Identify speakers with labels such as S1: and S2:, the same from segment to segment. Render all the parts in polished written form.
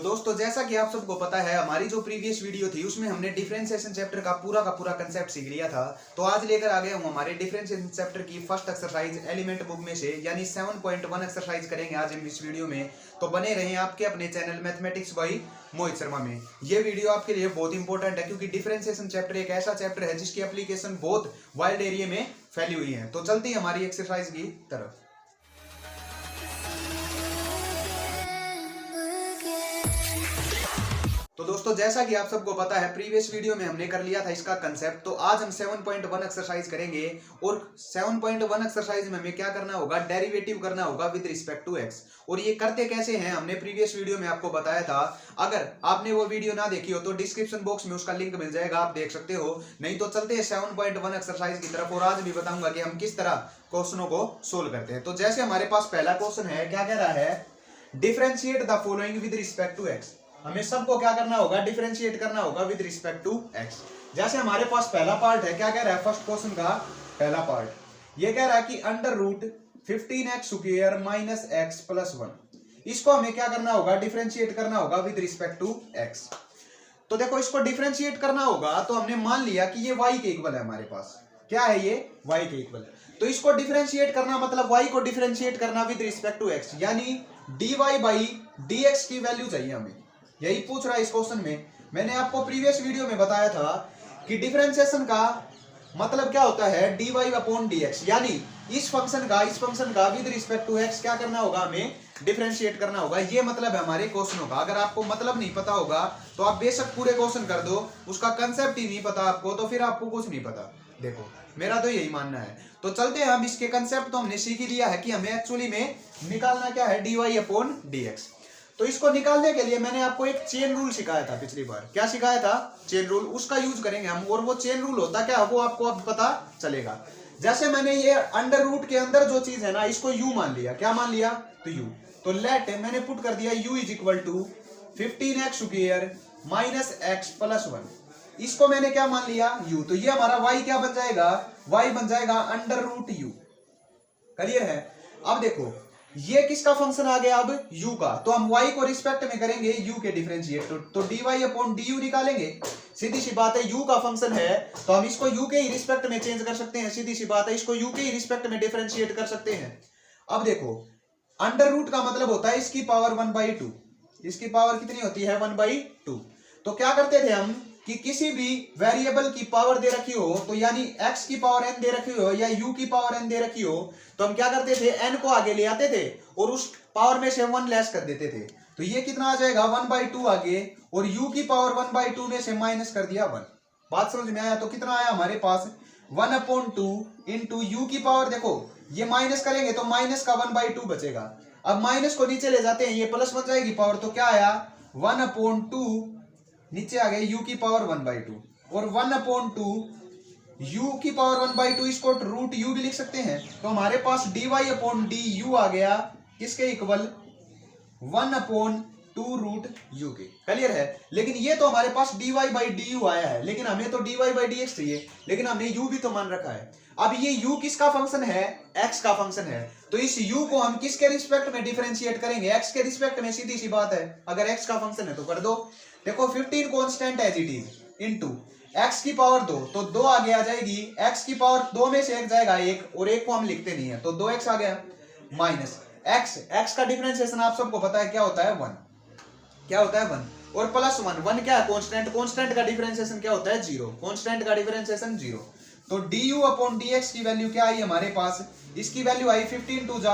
S1: तो दोस्तों जैसा कि आप सबको पता है हमारी जो प्रीवियस वीडियो थी उसमें हमने डिफरेंशिएशन चैप्टर का पूरा कंसेप्ट सीख लिया था। तो आज लेकर आ गया हूं हमारे डिफरेंशिएशन चैप्टर की फर्स्ट एक्सरसाइज एलिमेंट बुक में से यानी 7.1 एक्सरसाइज करेंगे आज हम इस वीडियो में। तो बने रहें आपके अपने channel mathematics by Mohit Sharma में। ये वीडियो आपके लिए बहुत इंपॉर्टेंट है क्योंकि डिफरेंशिएशन चैप्टर एक ऐसा चैप्टर है जिसकी एप्लीकेशन बहुत वाइड एरिया में फैली हुई है। तो चलते हैं हमारी एक्सरसाइज की तरफ। तो दोस्तों जैसा कि आप सबको पता है प्रीवियस वीडियो में हमने कर लिया था इसका कंसेप्ट। तो आज हम 7.1 एक्सरसाइज करेंगे और 7.1 एक्सरसाइज में हमें क्या करना होगा, डेरिवेटिव करना होगा विद रिस्पेक्ट टू एक्स। और ये करते कैसे हैं हमने प्रीवियस वीडियो में आपको बताया था। अगर आपने वो वीडियो ना देखी हो तो डिस्क्रिप्शन बॉक्स में उसका लिंक मिल जाएगा, आप देख सकते हो। नहीं तो चलते हैं 7.1 एक्सरसाइज की तरफ और आज भी बताऊंगा कि हम किस तरह क्वेश्चनों को सोल्व करते हैं। तो जैसे हमारे पास पहला क्वेश्चन है, क्या कह रहा है, differentiate the following with respect to X. हमें सबको क्या करना होगा, डिफरेंशिएट करना होगा विद रिस्पेक्ट टू एक्स। जैसे हमारे पास पहला पार्ट है, क्या कह रहा है, फर्स्ट क्वेश्चन का पहला पार्ट ये कह रहा है कि under root 15x square minus X plus 1। इसको हमें क्या करना होगा, डिफरेंशिएट करना होगा विद रिस्पेक्ट टू एक्स। तो देखो इसको डिफरेंशिएट करना होगा तो हमने मान लिया कि ये y के इक्वल है, हमारे पास क्या है, ये y के इक्वल। तो इसको डिफरेंशिएट करना मतलब y को डिफरेंशिएट करना विद रिस्पेक्ट टू x, यानी dy बाई dx की वैल्यू चाहिए हमें। यही पूछ रहा है इस क्वेश्चन में। मैंने आपको प्रीवियस वीडियो में बताया था कि डिफरेंशिएशन का मतलब क्या होता है, dy अपॉन dx, यानी इस फंक्शन का विद रिस्पेक्ट टू x क्या करना होगा, हमें डिफरेंशिएट करना होगा। ये मतलब है हमारे क्वेश्चनों का। अगर आपको मतलब नहीं पता होगा तो आप बेशक पूरे क्वेश्चन कर दो, उसका कंसेप्ट ही नहीं पता आपको तो फिर आपको कुछ नहीं पता। देखो मेरा तो यही मानना है। तो चलते हैं हम इसके कंसेप्ट तो हमने सीख ही लिया है कि हमें एक्चुअली में निकालना क्या है, dy अपॉन dx। तो इसको निकालने के लिए मैंने आपको एक चेन रूल सिखाया था पिछली बार। क्या सिखाया था, चेन रूल। उसका यूज करेंगे हम। और वो चेन रूल होता क्या, वो आपको अब पता चलेगा। जैसे मैंने ये अंडर रूट के अंदर जो चीज है ना, इसको u मान लिया। क्या मान लिया, तो u। तो लेट मैंने पुट कर दिया u is equal to 15x square minus X plus 1। इसको मैंने क्या मान लिया, u। तो ये हमारा y क्या बन जाएगा, y बन जाएगा अंडर रूट u। क्लियर है। अब देखो ये किसका फंक्शन आ गया, अब u का। तो हम y को रिस्पेक्ट में करेंगे u के डिफरेंशिएट। तो dy अपॉन du निकालेंगे। सीधी सी बात है, u का फंक्शन है तो हम इसको u के ही रिस्पेक्ट में चेंज कर सकते हैं। सीधी सी बात है, इसको u के ही रिस्पेक्ट में डिफरेंशिएट कर सकते हैं। अब देखो अंडर रूट का मतलब होता है इसकी पावर 1/2। इसकी पावर कितनी होती है, 1/2। तो क्या करते थे हम कि किसी भी वेरिएबल की पावर दे रखी हो, तो यानी x की पावर n दे रखी हो या u की पावर n दे रखी हो, तो हम क्या करते थे, n को आगे ले आते थे और उस पावर में से 1 लेस कर देते थे। तो ये कितना आ जाएगा, 1/2 आगे, और u की पावर 1/2 में से माइनस कर दिया 1। बात समझ में आया। तो कितना आया हमारे पास, 1/2 इंटू u की पावर। देखो ये माइनस करेंगे तो माइनस का 1/2 बचेगा। अब माइनस को नीचे ले जाते हैं, ये प्लस बन जाएगी पावर। तो क्या आया, 1/2 नीचे आ गए u की पावर 1/2 और 1/2 u की पावर 1/2, इसको रूट u भी लिख सकते हैं। तो हमारे पास dy अपॉन du आ गया किसके इक्वल, 1/2 रूट u के। क्लियर है। लेकिन ये तो हमारे पास dy बाई du आया है, लेकिन हमें तो dy बाई dx चाहिए, लेकिन हमने u भी तो मान रखा है। अब ये u किसका फंक्शन है, x का फंक्शन है। तो इस u को हम किसके रिस्पेक्ट में डिफरेंशिएट करेंगे, x के रिस्पेक्ट में। सीधी सी बात है, अगर x का फंक्शन है तो कर दो। देखो 15 constant as it is into x की पावर 2, तो 2 आगे आ जाएगी। x की पावर 2 में से 1 जाएगा 1, और 1 को हम लिखते नहीं है तो 2x आ गया, माइनस x का डिफरेंशिएशन आप सबको पता है क्या होता है, 1। क्या होता है, 1। और प्लस 1 क्या है, कांस्टेंट का डिफरेंशिएशन क्या होता है, 0। कांस्टेंट का डिफरेंशिएशन 0। तो du अपॉन dx की वैल्यू क्या आई हमारे पास, इसकी वैल्यू आई 15 टू जा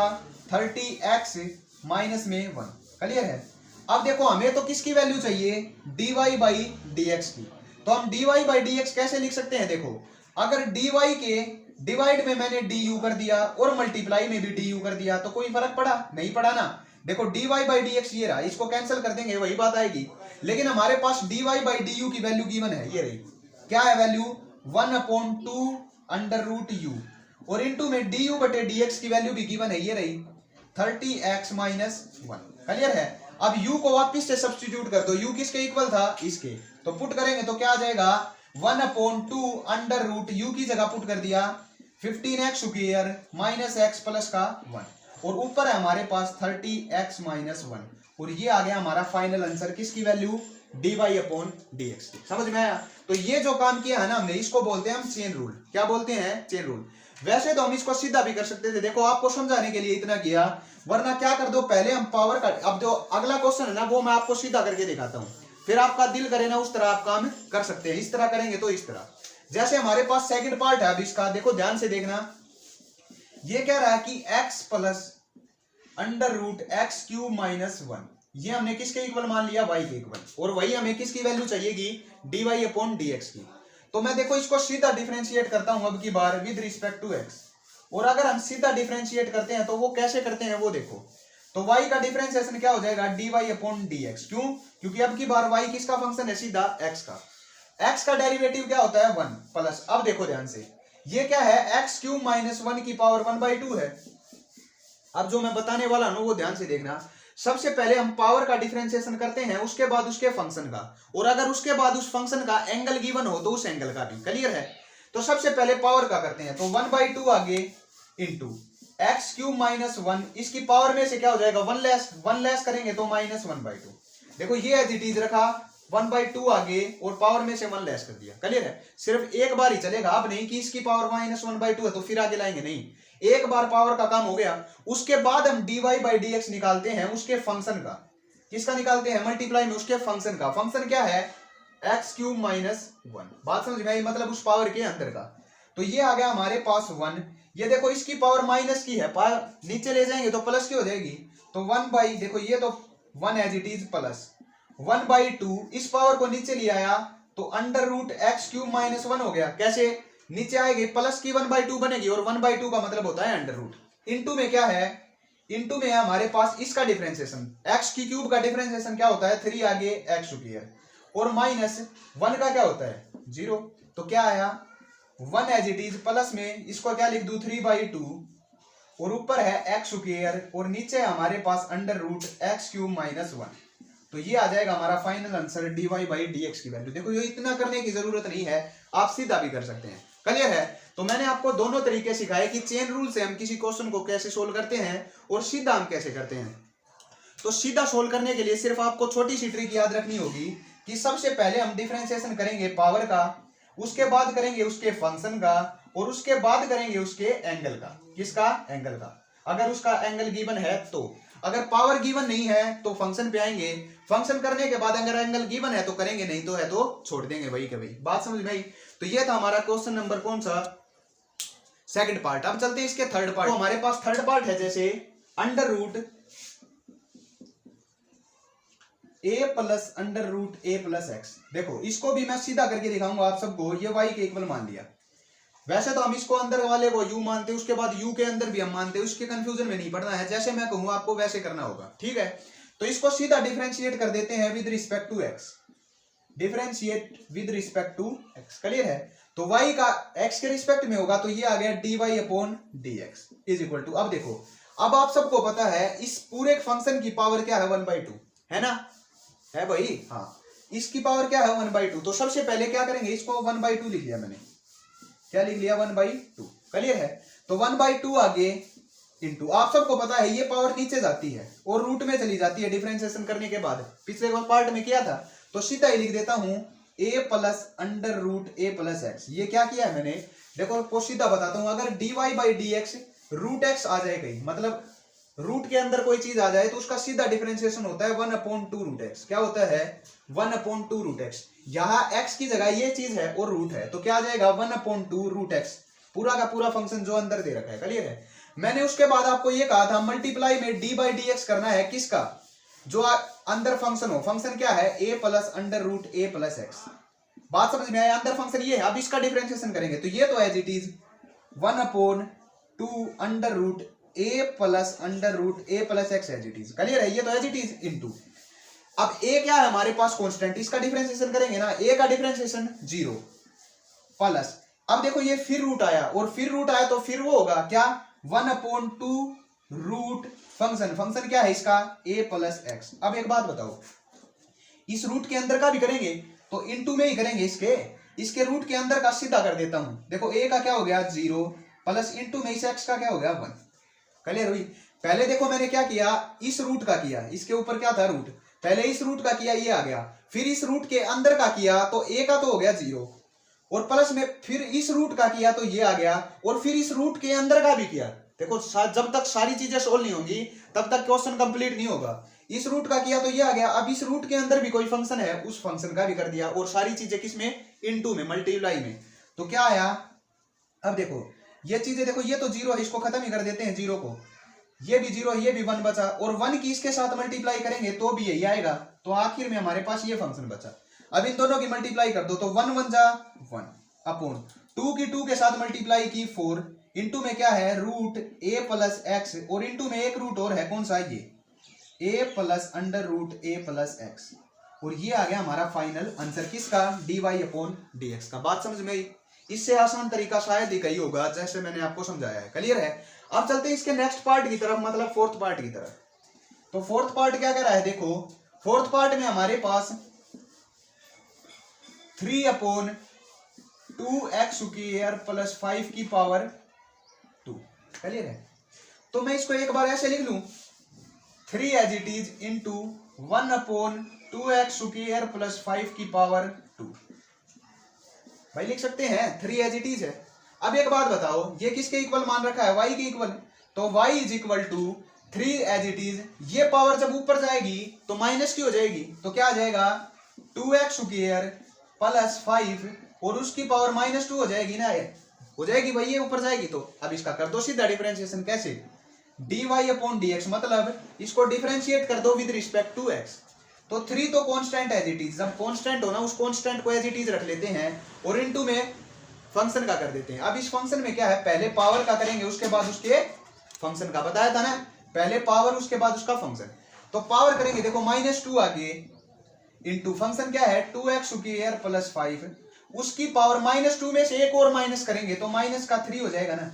S1: 30x माइनस में 1। क्लियर है। अब देखो हमें तो किसकी वैल्यू चाहिए, dy बाई dx की। तो हम dy बाई dx कैसे लिख सकते हैं, देखो अगर dy के डिवाइड में मैंने du कर दिया और मल्टीप्लाई में भी du कर दिया तो कोई फर्क पड़ा, नहीं पड़ा ना। देखो dy बाई dx ये रहा, इसको कैंसिल कर देंगे वही बात आएगी। लेकिन हमारे पास dy बाई du की वैल्यू गिवन है, ये रही। क्या है वैल्यू, 1/2 अंडर रूट u, और इनटू में du बटे dx की वैल्यू भी गिवन है, ये रही 30x माइनस 1। क्लियर है। अब u को वापिस से सब्स्टिट्यूट कर दो, u किसके इक्वल था, इसके। तो पुट करेंगे तो क्या आ जाएगा, 1/2 अंडर रूट u की जगह पुट कर दिया 15x square minus X plus का 1, और ऊपर है हमारे पास 30x माइनस 1। और ये आ गया हमारा फाइनल आंसर किसकी वैल्यू, dy अपॉन dx की। समझ में आया? तो ये जो काम किया है ना हमने, इसको बोलते हैं हम चेन रूल। क्या बोलते हैं? Chain rule. वैसे तो हम इसको सीधा भी कर सकते थे, देखो आपको समझाने के लिए इतना किया, वरना क्या कर दो, पहले हम पावर का, अब जो अगला क्वेश्चन है ना वो मैं आपको सीधा करके दिखाता हूं, फिर आपका दिल करे ना उस तरह आप काम कर सकते हैं। इस तरह करेंगे तो इस तरह, जैसे हमारे पास सेकंड पार्ट है, अब इसका देखो ध्यान से देखना। ये कह रहा है कि x plus under root x cube minus 1, ये हमने किसके इक्वल मान लिया, y के इक्वल, और वही हमें किसकी वैल्यू चाहिएगी, dy अपॉन dx की। तो मैं देखो इसको सीधा डिफरेंशिएट करता हूं अब की बार विद रिस्पेक्ट टू x, और अगर हम सीधा डिफरेंशिएट करते हैं तो वो कैसे करते हैं वो देखो। तो y का डिफरेंशिएशन क्या हो जाएगा, dy अपॉन dx। क्यों? क्योंकि अब की बार y किसका फंक्शन है, सीधा x का। x का डेरिवेटिव क्या होता है, 1 प्लस, अब देखो ध्यान से, ये क्या है, एक्स क्यूब माइनस 1 की पावर 1/2 है। अब जो मैं बताने वाला हूं वो ध्यान से देखना। सबसे पहले हम पावर का डिफरेंशिएशन करते हैं, उसके बाद उसके फंक्शन का, और अगर उसके बाद उस फंक्शन का एंगल गिवन हो तो उस एंगल का भी। क्लियर है? तो सबसे पहले पावर का करते हैं, तो 1/2 आगे इंटू एक्स क्यूब माइनस 1, इसकी पावर में से क्या हो जाएगा, 1 लेस करेंगे तो माइनस 1/2। देखो ये एज इट इज रखा, 1/2 आगे और पावर में से 1 लेस कर दिया। क्लियर है? सिर्फ एक बार ही चलेगा, अब नहीं कि इसकी पावर माइनस 1/2 है तो फिर आगे लाएंगे, नहीं, एक बार पावर का काम हो गया। उसके बाद हम dy बाई dx निकालते हैं उसके फंक्शन का। किसका निकालते हैं, मल्टीप्लाई में उसके फंक्शन का। फंक्शन क्या है, एक्स क्यूब माइनस 1। बात समझ में आई? मतलब उस पावर के अंदर का। तो ये आ गया हमारे पास 1। ये देखो इसकी पावर माइनस की है, नीचे ले जाएंगे तो प्लस की हो जाएगी। तो 1 बाई, देखो ये तो 1 एज इट इज प्लस 1/2, इस पावर को नीचे ले आया तो under root x cube minus 1 हो गया। कैसे? नीचे आएगी प्लस की 1/2 बनेगी, और 1/2 का मतलब होता है अंडर रूट। इंटू में क्या है, इंटू में है हमारे पास इसका डिफरेंशिएशन, एक्स की क्यूब का डिफरेंशिएशन क्या होता है, 3 आगे एक्स स्क्वायर, और माइनस 1 का क्या होता है, 0। तो क्या आया, 1 एज इट इज प्लस में इसको क्या लिख दूं, 3/2, और ऊपर है एक्स स्क्वायर, और नीचे हमारे पास under root x cube minus 1। तो ये आ जाएगा हमारा final answer dy by dx की वैल्यू। देखो ये इतना करने की जरूरत नहीं है, आप सीधा भी कर सकते हैं। क्लियर है? तो मैंने आपको दोनों तरीके सिखाए कि चेन रूल से हम किसी क्वेश्चन को कैसे सोल्व करते हैं और सीधा हम कैसे करते हैं। तो सीधा सोल्व करने के लिए सिर्फ आपको छोटी सी ट्रिक याद रखनी होगी कि सबसे पहले हम डिफरेंशिएशन करेंगे पावर का, उसके बाद करेंगे उसके फंक्शन का, और उसके बाद करेंगे उसके एंगल का। किसका? एंगल का। अगर उसका एंगल गिवन है तो, अगर पावर गिवन नहीं है तो फंक्शन पे आएंगे, फंक्शन करने के बाद अगर एंगल गिवन है तो करेंगे, नहीं तो है तो छोड़ देंगे वही के वही। बात समझ में आई? तो ये था हमारा क्वेश्चन नंबर कौन सा, सेकंड पार्ट। अब चलते हैं इसके थर्ड पार्ट। तो हमारे पास थर्ड पार्ट है जैसे under root a plus under root a plus X. देखो इसको भी मैं सीधा करके दिखाऊंगा आप सबको, ये y के इक्वल मान लिया। वैसे तो हम इसको अंदर वाले को u मानते हैं, उसके बाद u के अंदर भी हम मानते हैं, उसके कंफ्यूजन में नहीं पड़ना है, जैसे मैं कहूँ आपको वैसे करना होगा। ठीक है? तो इसको सीधा डिफरेंशिएट कर देते हैं with respect to x, differentiate with respect to x। Clear है? तो y का x के रिस्पेक्ट में होगा, तो ये आ गया dy upon dx is equal to, अब देखो, अब आप सबको पता है इस पूरे फंक्शन की पावर क्या है, 1/2 है ना, है भाई? हाँ, इसकी पावर क्या है, 1/2। तो सबसे पहले क्या करेंगे, इसको 1/2 लिख लिया मैंने, क्या लिख लिया, 1/2। क्लियर है? तो 1/2 आगे इंटू, आप सबको पता है ये पावर नीचे जाती है और रूट में चली जाती है डिफरेंशिएशन करने के बाद, पिछले पार्ट में किया था। तो सीधा ही लिख देता हूं a plus under root a plus X. ये क्या किया है मैंने, देखो आपको सीधा बताता हूं, अगर dy by dx root x आ जाए कहीं, मतलब रूट के अंदर कोई चीज आ जाए तो उसका सीधा डिफरेंशिएशन होता है 1/2 रूट एक्स। क्या होता है, 1/2 रूट एक्स। यहाँ x की जगह ये चीज है और रूट है, तो क्या आ जाएगा, 1/2 रूट एक्स, पूरा का पूरा फंक्शन जो अंदर दे रखा है। क्लियर है? मैंने उसके बाद आपको ये कहा था मल्टीप्लाई में डी बाई डी एक्स करना है, किसका, जो अंदर फंक्शन हो। फंक्शन क्या है, a plus under root a plus X. बात समझ में आया? अंदर फंक्शन ये है, अब इसका डिफरेंशिएशन करेंगे तो ये तो as it is 1/2 under root a plus under root a plus X as it is. Clear है? ये तो एज इट इज इंटू, अब a क्या है हमारे पास कांस्टेंट, इसका डिफरेंशिएशन करेंगे ना, a का डिफरेंशिएशन 0 प्लस, अब देखो ये फिर रूट आया और फिर रूट आया तो फिर वो होगा क्या, 1/2 रूट फंक्शन। फंक्शन क्या है इसका, a प्लस एक्स। अब एक बात बताओ, इस रूट के अंदर का भी करेंगे तो इनटू में ही करेंगे, इसके रूट के अंदर का सीधा कर देता हूं। देखो a का क्या हो गया 0 प्लस इनटू में इस x का क्या हो गया 1। क्लियर हुई? पहले देखो मैंने क्या किया, इस रूट का किया, इसके ऊपर क्या था रूट, पहले इस रूट का किया ये आ गया, फिर इस रूट के अंदर का किया तो ए का तो हो गया 0, और प्लस में फिर इस रूट का किया तो ये आ गया, और फिर इस रूट के अंदर का भी किया। देखो जब तक सारी चीजें सोल्व नहीं होंगी तब तक क्वेश्चन कंप्लीट नहीं होगा। इस रूट का किया तो ये आ गया, अब इस रूट के अंदर भी कोई फंक्शन है उस फंक्शन का भी कर दिया, और सारी चीजें किसमें, इनटू में, मल्टीप्लाई में। तो क्या आया, अब देखो ये चीजें देखो, ये तो 0 है, इसको खत्म ही कर देते हैं 0 को, ये भी 0, ये भी 1 बचा, और 1 की इसके साथ मल्टीप्लाई करेंगे तो भी यही आएगा, तो आखिर में हमारे पास ये फंक्शन बचा। अब इन दोनों की मल्टीप्लाई कर दो तो 1 1 जा 1 अपॉन 2 की 2 के साथ मल्टीप्लाई की 4, इंटू में क्या है रूट a प्लस एक्स, और इंटू में एक रूट और है, कौन सा, ये a plus under root a plus X, और ये आ गया हमारा फाइनल आंसर किसका, dy अपॉन dx का। बात समझ में आई? इससे आसान तरीका शायद ही कहीं होगा जैसे मैंने आपको समझाया है। क्लियर है? अब चलते हैं इसके नेक्स्ट पार्ट की तरफ, मतलब फोर्थ पार्ट की तरफ। तो फोर्थ पार्ट क्या कर रहा है, देखो फोर्थ पार्ट में हमारे पास 3 अपॉन 2x स्क्वायर प्लस 5 की पावर 2। क्लियर है? तो मैं इसको एक बार ऐसे लिख लूं, 3 as it is into 1 upon 2x square plus 5 की पावर 2। भाई लिख सकते हैं, 3 एज इट इज है। अब एक बात बताओ, ये किसके इक्वल मान रखा है, y के इक्वल, तो y is equal to 3 as it is, ये पावर जब ऊपर जाएगी तो माइनस की हो जाएगी, तो क्या आ जाएगा 2x स्क्वायर प्लस 5, और उसकी पावर -2 हो जाएगी ना, ये हो जाएगी भाई, ये ऊपर जाएगी। तो अब इसका कर दो सीधा डिफरेंशिएशन, कैसे, dy अपॉन dx, मतलब इसको डिफरेंशिएट कर दो विद रिस्पेक्ट टू x। तो 3 तो कांस्टेंट एज इट इज, जब कांस्टेंट हो ना उस कांस्टेंट को एज इट इज रख लेते हैं, और इनटू में फंक्शन का कर देते हैं। अब इस फंक्शन में क्या है, पहले पावर का करेंगे उसके बाद उसके फंक्शन का, बताया था ना, पहले पावर उसके बाद उसका फंक्शन। तो पावर करेंगे, देखो -2 आगे, इनटू फंक्शन क्या है 2x स्क्वायर प्लस 5, उसकी पावर -2 में से एक और माइनस करेंगे तो माइनस का 3 हो जाएगा ना,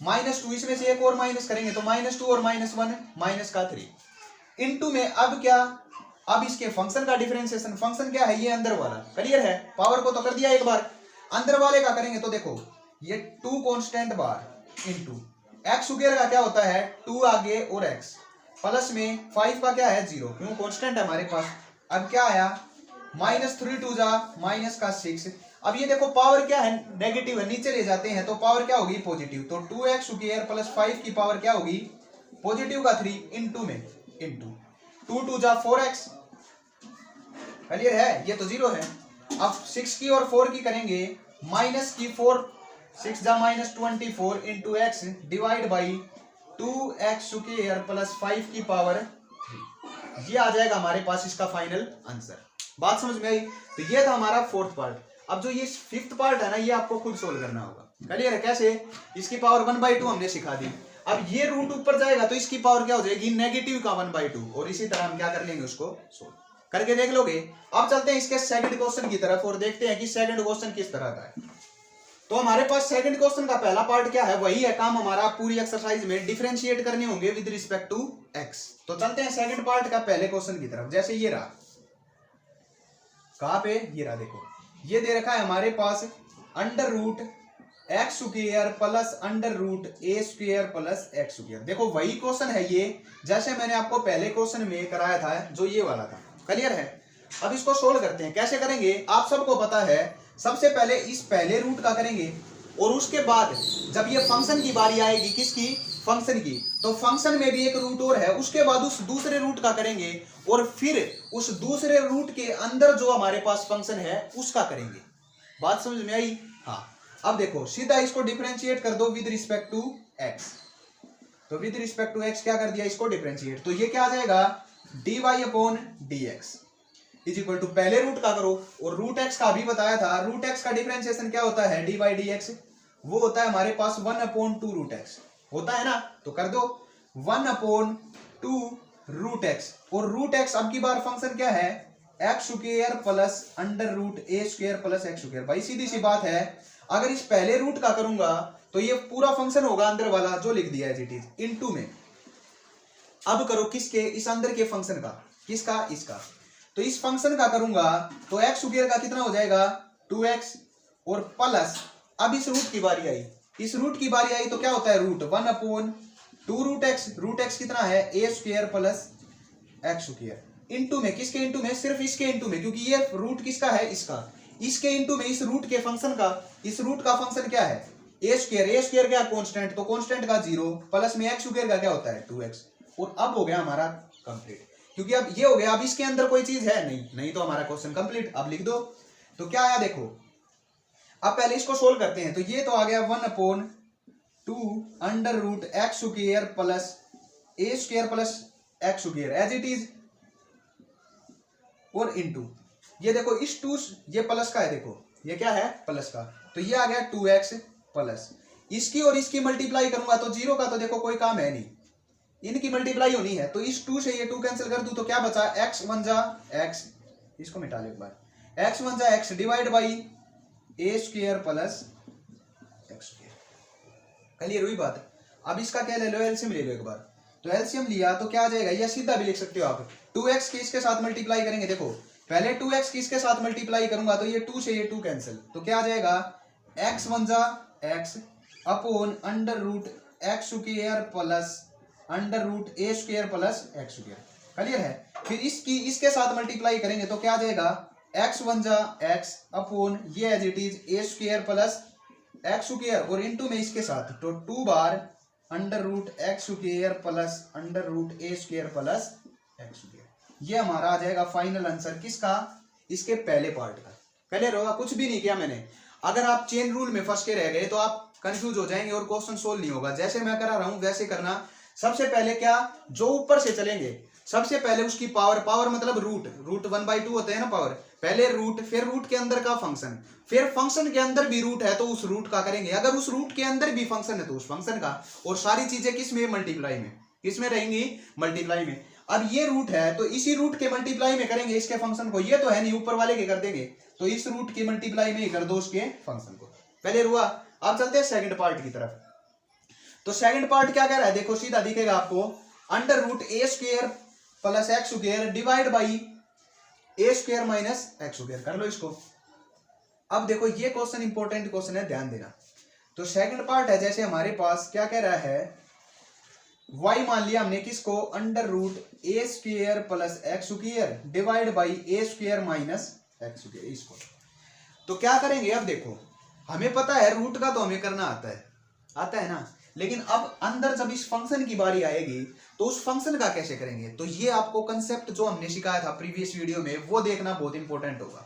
S1: -2 इसमें से एक और माइनस करेंगे तो -2 और -1 माइनस का 3, इनटू में अब क्या, अब इसके फंक्शन का डिफरेंशिएशन, फंक्शन क्या है ये अंदर वाला। क्लियर है? पावर को तो कर दिया एक बार, अंदर वाले का करेंगे तो देखो ये 2 constant bar into x square का क्या होता है 2 आगे और x, प्लस में 5 का क्या है 0, क्यों कांस्टेंट है हमारे पास। अब क्या आया, -3 2 जा माइनस का 6। अब ये देखो पावर क्या है, नेगेटिव है, नीचे ले जाते हैं तो पावर क्या होगी पॉजिटिव, तो 2x स्क्वायर प्लस 5 की पावर क्या होगी पॉजिटिव का 3, इनटू में इनटू 2 2 जा 4x। क्लियर है? ये तो 0 है। अब 6 की और 4 की करेंगे, माइनस की 4, 6 जा -24 into x divide by 2x square plus 5 की पावर 3। ये आ जाएगा हमारे पास इसका फाइनल आंसर। बात समझ में आई? तो ये था हमारा फोर्थ पार्ट। अब जो ये फिफ्थ पार्ट है ना, ये आपको खुद सोल्व करना होगा। क्लियर है? कैसे, इसकी पावर 1/2 हमने सिखा दी। अब ये रूट ऊपर जाएगा तो इसकी पावर क्या हो जाएगी नेगेटिव का 1/2, और इसी तरह हम क्या कर लेंगे उसको सोल्व करके देख लोगे। अब चलते हैं इसके सेकंड क्वेश्चन की तरफ और देखते हैं कि सेकंड क्वेश्चन किस तरह का है। तो हमारे पास सेकंड क्वेश्चन का पहला पार्ट क्या है, वही है काम हमारा पूरी एक्सरसाइज में, डिफरेंशिएट करने होंगे विद रिस्पेक्ट टू एक्स। तो चलते हैं सेकंड पार्ट का पहले क्वेश्चन की तरफ। जैसे ये रहा, कहां पे, ये रहा, देखो ये दे रखा है हमारे पास under root x square plus under root ए स्क्वायर प्लस एक्स स्क्वायर। देखो वही क्वेश्चन है ये, जैसे मैंने आपको पहले क्वेश्चन में कराया था जो ये वाला था। क्लियर है? अब इसको सोल्व करते हैं। कैसे करेंगे आप सबको पता है, सबसे पहले इस पहले रूट का करेंगे, और उसके बाद जब ये फंक्शन की बारी आएगी, किसकी, फंक्शन की, तो फंक्शन में भी एक रूट और है, उसके बाद उस दूसरे रूट का करेंगे, और फिर उस दूसरे रूट के अंदर जो हमारे पास फंक्शन है उसका करेंगे। बात समझ में आई? हाँ। अब देखो सीधा इसको डिफरेंशिएट कर दो विद रिस्पेक्ट टू एक्स। तो विद रिस्पेक्ट टू एक्स क्या कर दिया, इसको डिफरेंशिएट, तो ये क्या आ जाएगा dy upon dx is equal to, पहले रूट का करो, और रूट एक्स का भी बताया था, रूट एक्स का डिफरेंशिएशन क्या होता है dy dx, वो होता है हमारे पास 1/2 रूट एक्स होता है ना। तो कर दो 1/2 रूट एक्स, और रूट एक्स अब की बार फंक्शन क्या है x square plus under root ए स्क्वायर प्लस एक्स स्क्वायर। भाई सीधी सी बात है, अगर इस पहले रूट का करूंगा तो ये पूरा फंक्शन होगा अंदर वाला जो लिख दिया है इट इज, इनटू में अब करो किसके, इस अंदर के फंक्शन का, किसका, इसका। तो इस फंक्शन का करूंगा तो एक्स स्क्वायर का कितना हो जाएगा 2x, और प्लस अब इस रूट की बारी आई, इस रूट की बारी आई तो क्या होता है रूट 1/2 रूट एक्स कितना है ए square plus x square into में किसके इंटू में, सिर्फ इसके इंटू में, क्योंकि ये रूट किसका है, इसका, इसके इंटू में इस रूट के फंक्शन का, इस रूट का फंक्शन क्या है ए स्क्वायर क्या कांस्टेंट, तो कांस्टेंट का 0 प्लस में एक्स स्क्वायर का क्या होता है 2x। और अब हो गया हमारा कंप्लीट, क्योंकि अब ये हो गया, अब इसके अंदर कोई चीज है नहीं तो हमारा क्वेश्चन कंप्लीट। अब लिख दो, तो क्या आया देखो, अब पहले इसको सोल्व करते हैं। तो ये तो आ गया 1/2 under root x square plus A square plus x square as it is, और इनटू ये देखो इस 2 ये प्लस का है, देखो ये क्या है प्लस का, तो ये आ गया 2x प्लस इसकी और इसकी मल्टीप्लाई करूंगा तो 0 का तो देखो कोई काम है नहीं, इनकी मल्टीप्लाई होनी है, तो इस 2 से ये 2 कैंसिल कर दूं तो क्या बचा x 1 जा x, इसको मिटा लो एक बार, x 1 जा x divide by A square plus x square. Clear हुई बात। अब इसका क्या ले लो, एलसीएम ले लो एक बार, तो एलसीएम लिया तो क्या आ जाएगा, या सीधा भी लिख सकते हो आप, 2x की इसके साथ मल्टीप्लाई करेंगे, देखो पहले 2x की इसके साथ मल्टीप्लाई करूंगा तो ये 2 से ये 2 कैंसिल, तो क्या आ जाएगा x 1 जा x upon under root x square plus under root ए square plus x square. Clear है। फिर इसकी इसके साथ मल्टीप्लाई करेंगे तो क्या आ जाएगा x 1 जा x अपॉन ये as it is A square plus x square और इनटू में इसके साथ, तो 2 बार under root x square plus under root ए स्क्वायर प्लस एक्स स्क्वायर। ये हमारा आ जाएगा फाइनल आंसर किसका, इसके पहले पार्ट का। क्लियर होगा, कुछ भी नहीं किया मैंने। अगर आप चेन रूल में फंस के रह गए तो आप कंफ्यूज हो जाएंगे और क्वेश्चन सोल्व नहीं होगा। जैसे मैं करा रहा हूं वैसे करना। सबसे पहले क्या, जो ऊपर से चलेंगे सबसे पहले उसकी पावर मतलब रूट 1/2 होते हैं ना पावर, पहले रूट, फिर रूट के अंदर का फंक्शन, फिर फंक्शन के अंदर भी रूट है तो उस रूट का करेंगे, अगर उस रूट के अंदर भी फंक्शन है तो उस फंक्शन का, और सारी चीजें किस में, मल्टीप्लाई में, किसमें रहेंगी, मल्टीप्लाई में। अब ये रूट है तो इसी रूट के मल्टीप्लाई में करेंगे इसके फंक्शन को, ये तो है नहीं ऊपर वाले के कर देंगे, तो इस रूट की मल्टीप्लाई में ही कर दो उसके फंक्शन को। क्लियर हुआ। अब चलते हैं सेकंड पार्ट की तरफ। तो सेकंड पार्ट क्या कह रहा है, देखो सीधा दिखेगा आपको, under root A square plus x square divide by A square minus x square. कर लो इसको। अब देखो ये क्वेश्चन इंपॉर्टेंट क्वेश्चन है, ध्यान देना। तो सेकंड पार्ट है, जैसे हमारे पास क्या कह रहा है, y मान लिया हमने किसको, under root A square plus x square divide by A square minus x square, इसको। तो क्या करेंगे, अब देखो हमें पता है रूट का तो हमें करना आता है ना, लेकिन अब अंदर जब इस फंक्शन की बारी आएगी तो उस फंक्शन का कैसे करेंगे। तो ये आपको कंसेप्ट जो हमने सिखाया था प्रीवियस वीडियो में वो देखना बहुत इंपॉर्टेंट होगा।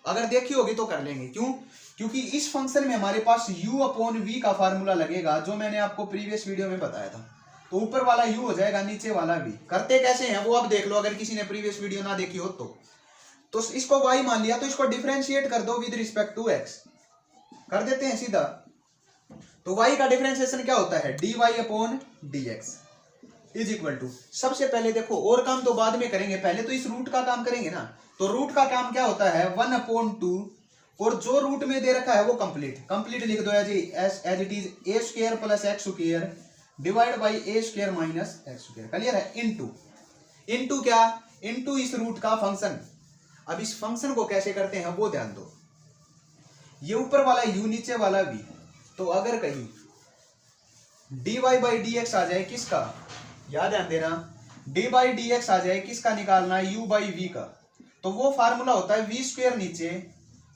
S1: अगर देखी होगी तो कर लेंगे, क्यों, क्योंकि इस फंक्शन में हमारे पास u अपॉन v का फार्मूला लगेगा, जो मैंने आपको प्रीवियस वीडियो में बताया था। तो ऊपर वाला u हो जाएगा, नीचे वाला v। करते कैसे हैं वो अब देख लो, अगर किसी ने प्रीवियस वीडियो ना देखी हो तो इसको y मान लिया तो इसको डिफरेंशिएट कर दो विद रिस्पेक्ट टू x। कर देते हैं सीधा। तो y का डिफरेंशिएशन क्या होता है, dy upon dx is equal to, सबसे पहले देखो, और काम तो बाद में करेंगे, पहले तो इस रूट का काम करेंगे ना। तो रूट का काम क्या होता है 1/2, और जो रूट में दे रखा है वो कंप्लीट लिख दो as it is A square plus x square divide by A square minus x square. Clear है। इनटू क्या, इनटू इस रूट का फंक्शन। अब इस फंक्शन को कैसे करते हैं वो ध्यान दो। ये ऊपर वाला u नीचे वाला v, तो अगर कहीं dy बाई dx आ जाए किसका, याद ध्यान देना, dy बाई dx आ जाए किसका, निकालना u बाई v का, तो वो फार्मूला होता है v स्क्वायर नीचे,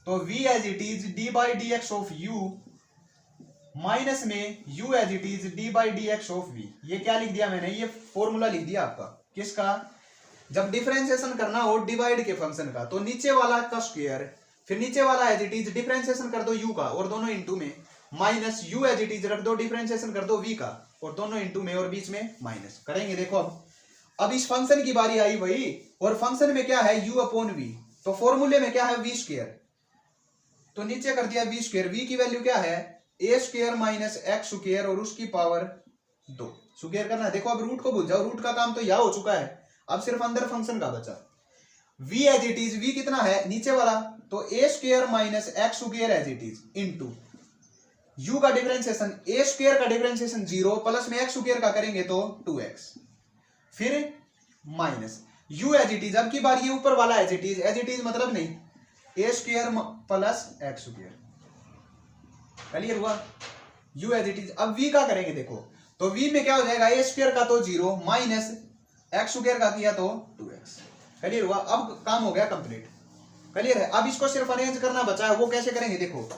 S1: तो v as it is d by dx of u minus में u as it is d by dx of v। ये क्या लिख दिया मैंने, ये फॉर्मूला लिख दिया आपका किसका, जब डिफरेंशिएशन करना हो डिवाइड के फंक्शन का, तो नीचे वाला का स्क्वायर, फिर नीचे वाला एज इट इज डिफरेंशिएशन कर दो u का और दोनों इनटू में, minus u as it is रख दो, डिफरेंशिएशन कर दो v का और दोनों इनटू में और बीच में माइनस करेंगे। देखो अब इस फंक्शन की बारी आई वही, और फंक्शन में क्या है u अपॉन v, तो फॉर्मूले में क्या है v स्क्वायर, तो नीचे कर दिया v स्क्वायर, v की वैल्यू क्या है ए स्क्वायर माइनस एक्स स्क्वायर और उसकी पावर 2 स्क्वायर करना है। देखो अब रूट को भूल जाओ, रूट का काम तो यह हो चुका है, अब सिर्फ अंदर फंक्शन का बचा। v as it is, v कितना है नीचे वाला, तो a square minus x square as it is into u का डिफरेंशिएशन, ए स्क्वायर का डिफरेंशिएशन 0 प्लस में एक्स स्क्वायर का करेंगे तो 2x, फिर minus u as it is, अब की बार ये ऊपर वाला एज इट इज मतलब नहीं, a square plus x square. Clear हुआ, u एज इट इज। अब v का करेंगे देखो, तो v में क्या हो जाएगा, ए स्क्वायर का तो 0 माइनस एक्स स्क्वायर का किया तो 2x। क्लियर हुआ, अब काम हो गया कंप्लीट। क्लियर है, अब इसको सिर्फ अरेंज करना बचा है, वो कैसे करेंगे देखो।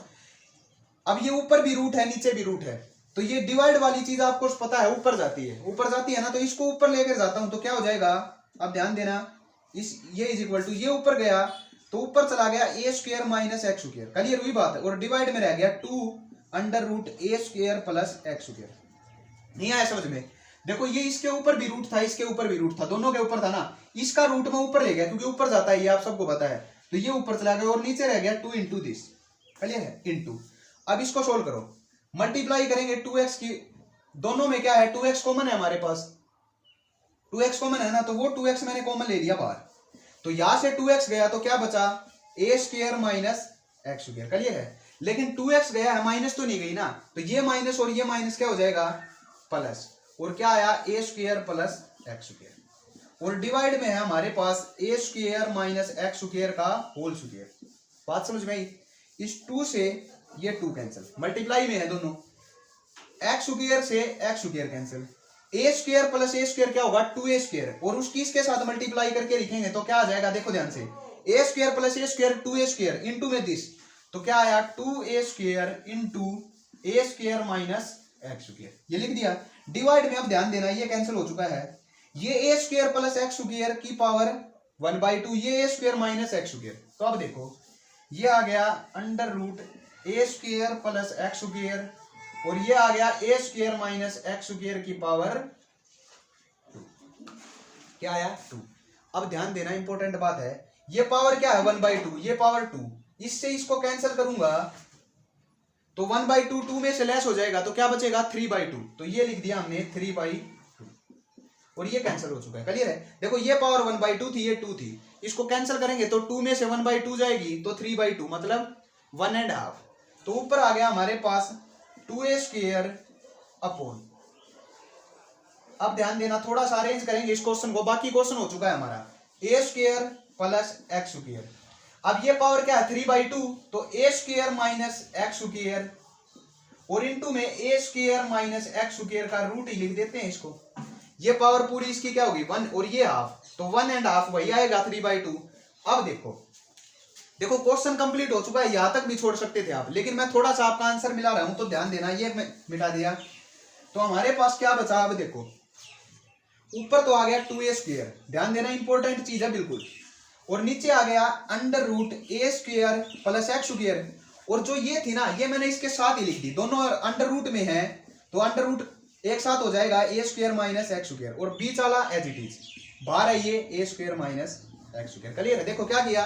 S1: अब ये ऊपर भी रूट है नीचे भी रूट है, तो ये डिवाइड वाली चीज आपको पता है ऊपर जाती है ना, तो इसको ऊपर लेकर जाता हूं तो क्या हो जाएगा, अब ध्यान देना, इस ये इज इक्वल टू ये ऊपर गया तो ऊपर चला गया a square minus x square. Clear हुई बात है, और डिवाइड में रह गया 2 अंडर रूट ए स्क्वायर प्लस एक्स स्क्वायर। नहीं आया समझ में, देखो ये इसके ऊपर भी रूट था, इसके ऊपर भी रूट था, दोनों के ऊपर था ना, इसका रूट में ऊपर ले गया क्योंकि ऊपर जाता है, ये आप सबको पता है, तो ये ऊपर चला गया और नीचे रह गया 2 इंटू दिस। क्लियर है, इंटू। अब इसको सोल्व करो, मल्टीप्लाई करेंगे 2x की, दोनों में क्या है 2x कॉमन है हमारे पास, 2x कॉमन है ना, तो वो 2x मैंने कॉमन ले लिया बाहर, तो यहां से 2x गया तो क्या बचा, a square minus x square. Clear है, लेकिन 2x गया है, माइनस तो नहीं गई ना, तो ये माइनस और ये माइनस क्या हो जाएगा प्लस, और क्या आया ए स्क्वायर प्लस एक्स स्क्वायर, और डिवाइड में है हमारे पास a square minus x square का होल स्क्वायर। बात समझ में आई, इस 2 से ये 2 कैंसिल, मल्टीप्लाई में है दोनों, एक्स स्क्वायर से x square cancel, A square plus A square क्या होगा 2a स्क्वायर, और उसकी इसके साथ मल्टीप्लाई करके लिखेंगे तो क्या आ जाएगा, देखो ध्यान से, ए square plus A square 2a square into में दिस, तो क्या आया 2a स्क्वायर इंटू ए स्क्वायर माइनस एक्स स्क्वायर, ये लिख दिया। डिवाइड में अब ध्यान देना, ये कैंसिल हो चुका है, ये a square plus x square की पावर 1/2, ये a square minus x square, तो अब देखो ये आ गया अंडर रूट ए स्क्वायर प्लस एक्स स्क्वायर, और ये आ गया a square minus x square की पावर 2, क्या आया 2। अब ध्यान देना, इंपॉर्टेंट बात है, ये पावर क्या है 1/2, ये पावर 2, इससे इसको कैंसिल करूंगा तो 1/2 2 में से लेस हो जाएगा, तो क्या बचेगा 3/2, तो ये लिख दिया हमने 3/2, और ये कैंसिल हो चुका है। क्लियर है, देखो ये पावर 1/2 थी, ये 2 थी, इसको कैंसिल करेंगे तो 2 में से 1/2 जाएगी तो 3/2 मतलब 1.5, तो ऊपर आ गया हमारे पास 2a स्क्वायर अपॉन, अब ध्यान देना थोड़ा सा अरेंज करेंगे इस क्वेश्चन को, बाकी क्वेश्चन हो चुका है हमारा, ए स्क्वायर प्लस एक्स स्क्वायर, अब ये पावर क्या है 3/2, तो a square minus x square, और इनटू में ए स्क्वायर माइनस एक्स स्क्वायर का रूट ही लिख देते हैं इसको, ये पावर पूरी इसकी क्या होगी 1 और ये हाफ, तो 1.5 वही आएगा 3/2। अब देखो क्वेश्चन कंप्लीट हो चुका है, यहां तक भी छोड़ सकते थे आप, लेकिन मैं थोड़ा सा आपका आंसर मिला रहा हूं, तो ध्यान देना, ये मैं मिटा दिया, तो हमारे पास क्या बचा, अब देखो ऊपर तो आ गया 2a स्क्वायर, ध्यान देना इंपॉर्टेंट चीज है बिल्कुल, और नीचे आ गया अंडर रूट ए स्क्वायर प्लस एक्स स्क्वायर, और जो ये थी ना ये मैंने इसके साथ ही लिख दी, दोनों अंडर रूट में है तो अंडर रूट एक साथ हो जाएगा a square minus x square, और बीच वाला एज इट इज, बाहर है ये a square minus x square. Clear है, देखो क्या किया,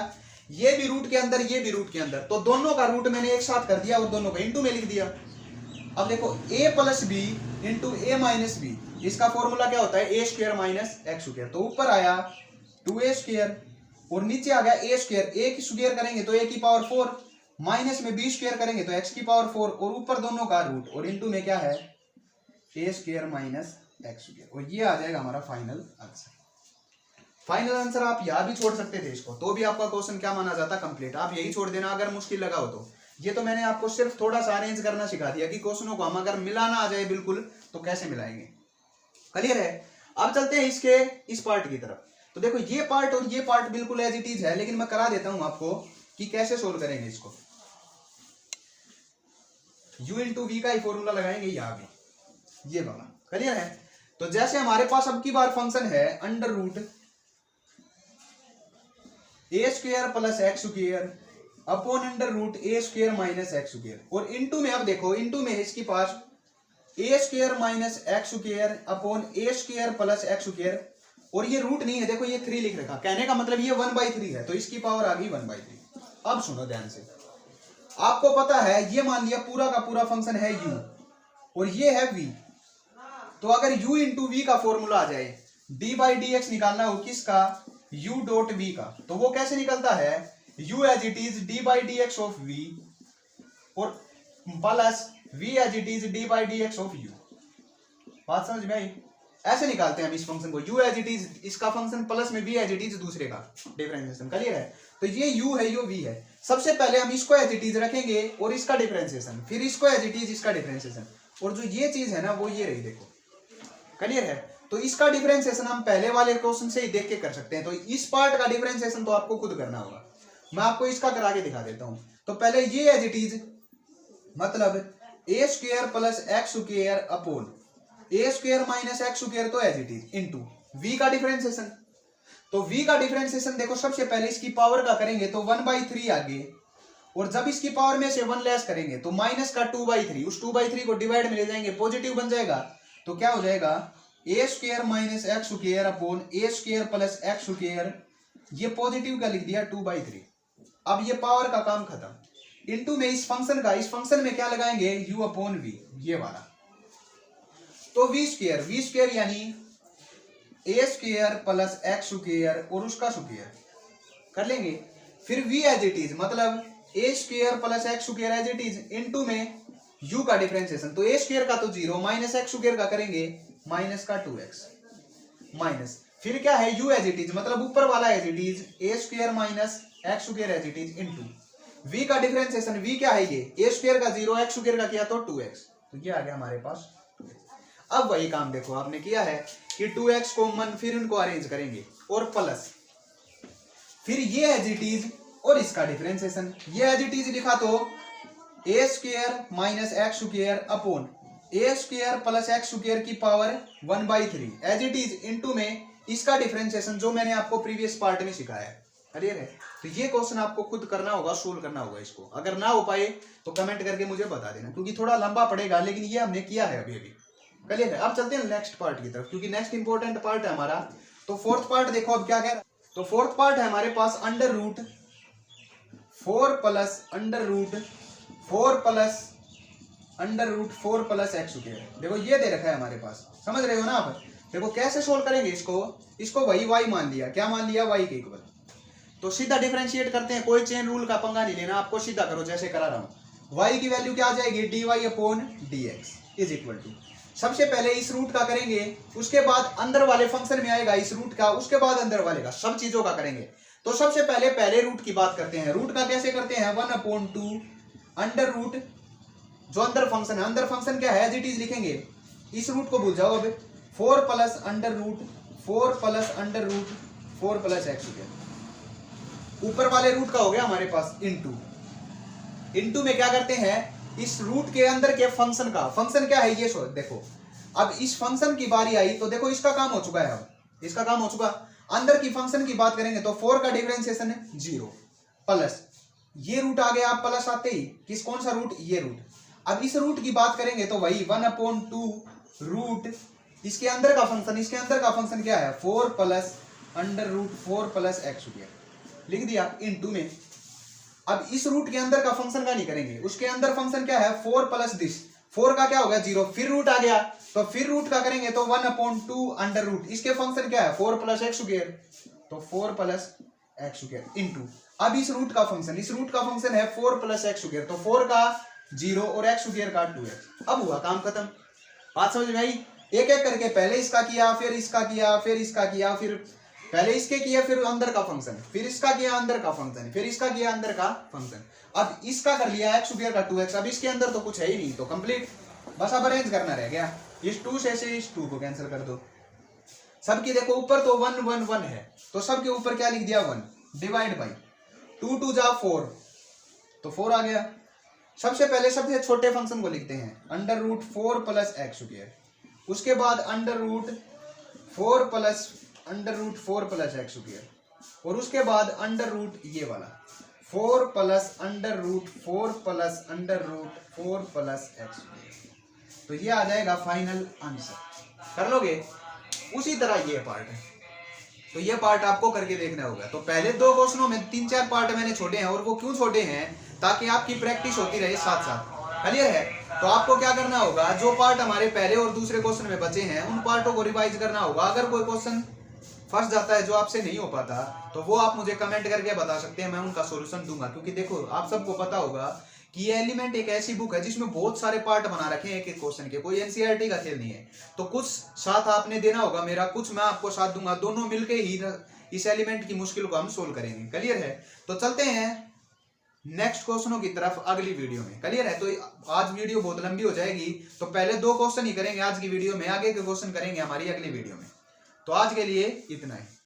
S1: ये भी रूट के अंदर ये भी रूट के अंदर, तो दोनों का रूट मैंने एक साथ कर दिया और दोनों को इनटू में लिख दिया। अब देखो a plus B into A minus B, इसका फॉर्मूला क्या होता है ए स्क्वायर माइनस एक्स स्क्वायर, तो ऊपर आया 2a स्क्वायर और नीचे आ गया ए स्क्वायर, ए की स्क्वायर करेंगे तो a की पावर 4, माइनस में b स्क्वायर करेंगे तो x की पावर 4, और ऊपर दोनों का रूट, और इनटू में क्या है ए स्क्वायर माइनस एक्स स्क्वायर, और ये आ जाएगा हमारा फाइनल आंसर। फाइनल आंसर आप यहां भी छोड़ सकते थे इसको, तो भी आपका क्वेश्चन क्या माना जाता कंप्लीट, आप यही छोड़ देना अगर मुश्किल लगा हो तो। ये तो मैंने आपको सिर्फ थोड़ा सा अरेंज करना सिखा दिया कि क्वेश्चनों को हम अगर मिलाना आ जाए बिल्कुल तो कैसे मिलाएंगे। क्लियर है, अब चलते हैं इसके इस पार्ट की तरफ। तो देखो ये पार्ट और ये पार्ट बिल्कुल एज इट इज है, लेकिन मैं करा देता हूं आपको कि कैसे सोल्व करेंगे इसको। u इंटू वी का ही फॉर्मूला लगाएंगे यहां भी, ये वाला। क्लियर है, तो जैसे हमारे पास अब की बार फंक्शन है अंडर रूट ए square plus x square upon under root ए स्क्वायर माइनस एक्स स्क्वायर, और इनटू में अब देखो इनटू में इसके पास a square minus x square upon a square plus x square, और ये रूट नहीं है, देखो ये 3 लिख रखा, कहने का मतलब ये 1/3 है, तो इसकी पावर आ गई 1/3। अब सुनो ध्यान से, आपको पता है ये मान लिया पूरा का पूरा फंक्शन है u और ये है v, तो अगर u इंटू वी का फॉर्मूला आ जाए, d/dx निकालना हो किसका u डॉट v का, तो वो कैसे निकलता है u as it is d/dx of v और plus v as it is d/dx of u। बात समझ में आई, ऐसे निकालते हैं हम इस फंक्शन को, u एज इट इज इसका फंक्शन प्लस में v एज इट इज दूसरे का डिफरेंशिएशन। क्लियर है, तो ये u है ये v है, सबसे पहले हम इसको एज इट इज रखेंगे और इसका डिफरेंशिएशन, फिर इसको एज इट इज इसका डिफरेंशिएशन, और जो ये चीज है ना वो ये रही, देखो क्लियर है। तो इसका डिफरेंशिएशन हम पहले वाले क्वेश्चन से ही देख के कर सकते हैं। तो इस पार्ट का डिफरेंशिएशन तो आपको खुद करना होगा, मैं आपको इसका करा के दिखा देता हूं। तो पहले ये एज इट इज, मतलब a square plus x square upon a square minus x square, तो as it is into v का डिफरेंशिएशन। तो v का डिफरेंशिएशन देखो, सबसे पहले इसकी पावर का करेंगे तो 1/3 आगे, और जब इसकी पावर में से 1 लेस करेंगे तो माइनस का 2/3, उस 2/3 को डिवाइड में ले जाएंगे, पॉजिटिव बन जाएगा। तो क्या हो जाएगा, a square minus x square upon a square plus x square, ये पॉजिटिव का लिख दिया 2/3। अब ये पावर का काम खत्म। इनटू में इस फंक्शन में क्या लगाएंगे, u अपॉन v, ये वाला। तो वी स्क्वायर यानी ए स्क्वायर प्लस एक्स स्क्वायर और उसका स्क्वायर कर लेंगे। फिर v एज इट इज, मतलब a square plus x square as it is, into में u का डिफरेंशिएशन। तो ए स्क्वायर का तो 0 माइनस एक्स स्क्वायर का करेंगे माइनस का 2x माइनस, फिर क्या है u एज इट इज, मतलब ऊपर वाला as it is A square minus x square as it is, into v का डिफरेंशिएशन। v क्या है, ये ए स्क्वायर का 0 एक्स स्क्वायर का किया तो 2x, तो ये आ गया हमारे पास। अब वही काम देखो आपने किया है कि 2x कॉमन, फिर इनको अरेंज करेंगे और प्लस, फिर ये एज इट इज और इसका डिफरेंशिएशन। ये एज इट इज लिखा तो a square minus x square upon a square plus x square की power 1/3 as it is, into में इसका डिफरेंशिएशन जो मैंने आपको प्रीवियस पार्ट में सिखाया है। क्लियर है। तो ये क्वेश्चन आपको खुद करना होगा, सोल्व करना होगा इसको। अगर ना हो पाए तो कमेंट करके मुझे बता देना, क्योंकि थोड़ा लंबा पड़ेगा, लेकिन ये हमने किया है अभी अभी। क्लियर है। अब चलते हैं नेक्स्ट पार्ट की तरफ, क्योंकि नेक्स्ट इंपॉर्टेंट पार्ट है हमारा। तो फोर्थ पार्ट देखो अब क्या कह रहा है। तो फोर्थ पार्ट है हमारे पास under root 4 plus under root 4 plus x square. देखो ये दे रखा है हमारे पास, समझ रहे हो ना आप। देखो कैसे सोल्व करेंगे इसको वही y मान लिया, क्या मान लिया, y के इक्वल। तो सीधा डिफरेंशिएट करते हैं, कोई चेन रूल का पंगा नहीं लेना, आपको सीधा करो जैसे करा रहा हूं। y की वैल्यू क्या आ जाएगी, dy upon dx is equal to, सबसे पहले इस रूट का करेंगे, उसके बाद अंदर वाले फंक्शन में आएगा इस रूट का, उसके बाद अंदर वाले का, सब चीजों का करेंगे। तो सबसे पहले रूट की बात करते हैं। रूट का कैसे करते हैं, 1/2 अंडर रूट, जो अंदर फंक्शन है, अंदर फंक्शन क्या है एज इट इज लिखेंगे, इस रूट को भूल जाओ अब, 4 plus under root 4 plus x square. ऊपर वाले रूट का हो गया हमारे पास इनटू में क्या करते हैं, इस रूट के अंदर के फंक्शन का, फंक्शन क्या है ये देखो। अब इस फंक्शन की बारी आई तो देखो इसका काम हो चुका है, अब इसका काम हो चुका। अंदर की फंक्शन की बात करेंगे तो 4 का डिफरेंशिएशन है 0 प्लस ये रूट आ गया, आप प्लस आते ही किस कौन सा रूट, ये रूट। अब इस रूट की बात करेंगे तो वही 1/2 रूट इसके अंदर का फंक्शन, इसके अंदर का फंक्शन क्या है 4 plus under root 4 plus x square लिख दिया इनटू में। अब इस रूट के अंदर का फंक्शन का नहीं करेंगे, उसके अंदर फंक्शन क्या है 4 प्लस दिस, 4 का क्या हो गया 0, फिर रूट आ गया तो फिर रूट का करेंगे तो 1/2 अंडर रूट, इसके फंक्शन क्या है 4 प्लस एक्स स्क्वायर, तो 4 प्लस एक्स स्क्वायर इनटू। अब इस रूट का फंक्शन है 4 प्लस एक्स स्क्वायर, तो 4 का 0 और एक्स स्क्वायर का 2x। अब हुआ काम खत्म, बात समझ में आई। एक एक करके पहले इसका किया, फिर इसका किया, फिर इसका किया, फिर पहले इसके किया, फिर अंदर का फंक्शन, फिर इसका किया अंदर का फंक्शन, फिर इसका किया अंदर का फंक्शन। अब इसका कर लिया एक्स स्क्वायर का 2x। अब इसके अंदर तो कुछ है ही नहीं, तो कंप्लीट, बस अब अरेंज करना रह गया। इस 2 से इस 2 को कैंसिल कर दो। सबकी देखो ऊपर तो 1 1 1 है, तो सबके ऊपर क्या लिख दिया 1 डिवाइड बाई 2 2 जा 4, तो 4 आ गया। सबसे पहले सबसे छोटे फंक्शन को लिखते हैं under root 4 plus x square, उसके बाद under root 4 plus x square, और उसके बाद अंडर रूट ये वाला 4 plus under root 4 plus under root 4 plus x square. तो ये आ जाएगा फाइनल आंसर। कर लोगे। उसी तरह ये पार्ट है, तो ये पार्ट आपको करके देखना होगा। तो पहले 2 क्वेश्चनों में 3-4 पार्ट मैंने छोड़े हैं, और वो क्यों छोड़े हैं, ताकि आपकी प्रैक्टिस होती रहे साथ साथ। क्लियर है। तो आपको क्या करना होगा, जो पार्ट हमारे पहले और दूसरे क्वेश्चन में बचे हैं उन पार्टों को रिवाइज करना होगा। अगर कोई क्वेश्चन फंस जाता है जो आपसे नहीं हो पाता, तो वो आप मुझे कमेंट करके बता सकते हैं, मैं उनका सोल्यूशन दूंगा। क्योंकि देखो आप सबको पता होगा कि ये एलिमेंट एक ऐसी बुक है जिसमें बहुत सारे पार्ट बना रखे हैं एक एक क्वेश्चन के, कोई एनसीईआरटी का खेल नहीं है। तो कुछ साथ आपने देना होगा मेरा, कुछ मैं आपको साथ दूंगा, दोनों मिलके ही इस एलिमेंट की मुश्किल को हम सोल्व करेंगे। क्लियर है। तो चलते हैं नेक्स्ट क्वेश्चनों की तरफ अगली वीडियो में। क्लियर है? तो आज वीडियो बहुत लंबी हो जाएगी, तो पहले 2 क्वेश्चन ही करेंगे आज की वीडियो में, आगे के क्वेश्चन करेंगे हमारी अगली वीडियो में। तो आज के लिए इतना ही।